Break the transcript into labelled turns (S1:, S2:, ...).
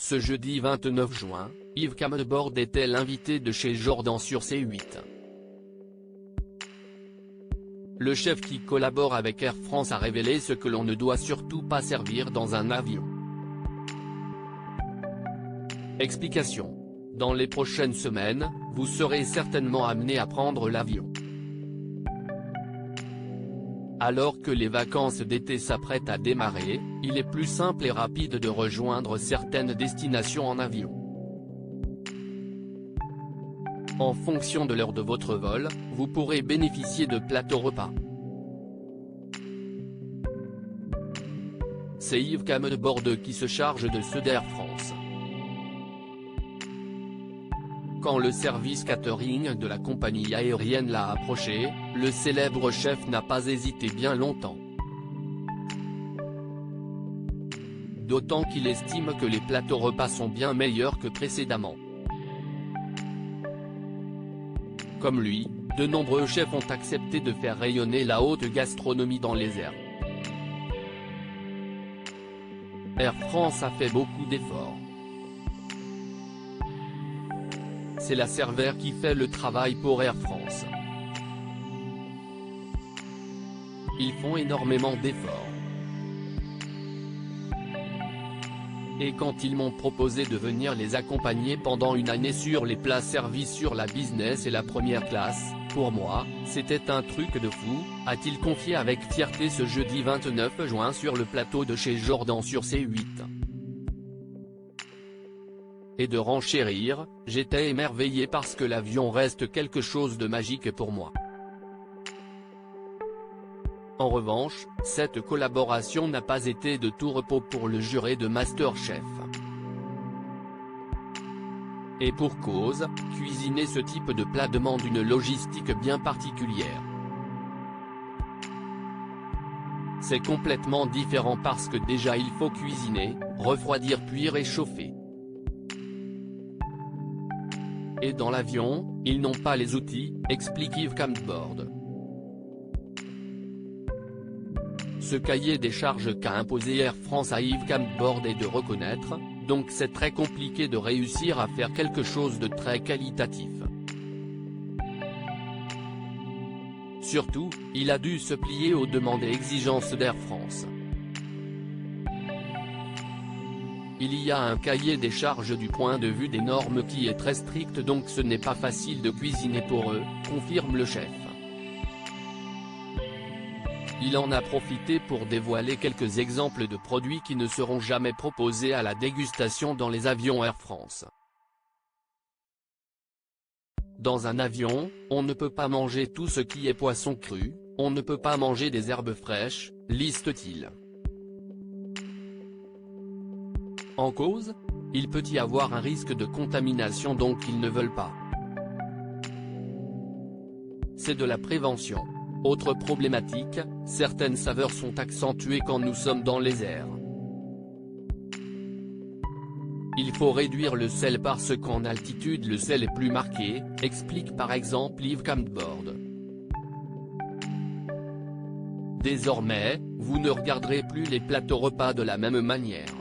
S1: Ce jeudi 29 juin, Yves Camdebord était l'invité de chez Jordan sur C8. Le chef qui collabore avec Air France a révélé ce que l'on ne doit surtout pas servir dans un avion. Explication. Dans les prochaines semaines, vous serez certainement amené à prendre l'avion. Alors que les vacances d'été s'apprêtent à démarrer, il est plus simple et rapide de rejoindre certaines destinations en avion. En fonction de l'heure de votre vol, vous pourrez bénéficier de plateaux repas. C'est Yves Camdebord qui se charge de ceux d'Air France. Quand le service catering de la compagnie aérienne l'a approché, le célèbre chef n'a pas hésité bien longtemps. D'autant qu'il estime que les plateaux repas sont bien meilleurs que précédemment. Comme lui, de nombreux chefs ont accepté de faire rayonner la haute gastronomie dans les airs. Air France a fait beaucoup d'efforts. C'est la serveur qui fait le travail pour Air France. Ils font énormément d'efforts. Et quand ils m'ont proposé de venir les accompagner pendant une année sur les plats servis sur la business et la première classe, pour moi, c'était un truc de fou, a-t-il confié avec fierté ce jeudi 29 juin sur le plateau de chez Jordan sur C8. Et de renchérir, j'étais émerveillé parce que l'avion reste quelque chose de magique pour moi. En revanche, cette collaboration n'a pas été de tout repos pour le juré de MasterChef. Et pour cause, cuisiner ce type de plat demande une logistique bien particulière. C'est complètement différent parce que déjà il faut cuisiner, refroidir puis réchauffer. Et dans l'avion, ils n'ont pas les outils, explique Yves Camdebord. Ce cahier des charges qu'a imposé Air France à Yves Camdebord est de reconnaître, donc c'est très compliqué de réussir à faire quelque chose de très qualitatif. Surtout, il a dû se plier aux demandes et exigences d'Air France. Il y a un cahier des charges du point de vue des normes qui est très strict, donc ce n'est pas facile de cuisiner pour eux, confirme le chef. Il en a profité pour dévoiler quelques exemples de produits qui ne seront jamais proposés à la dégustation dans les avions Air France. Dans un avion, on ne peut pas manger tout ce qui est poisson cru, on ne peut pas manger des herbes fraîches, liste-t-il. En cause, il peut y avoir un risque de contamination, donc ils ne veulent pas. C'est de la prévention. Autre problématique, certaines saveurs sont accentuées quand nous sommes dans les airs. Il faut réduire le sel parce qu'en altitude le sel est plus marqué, explique par exemple Yves Camdebord. Désormais, vous ne regarderez plus les plateaux repas de la même manière.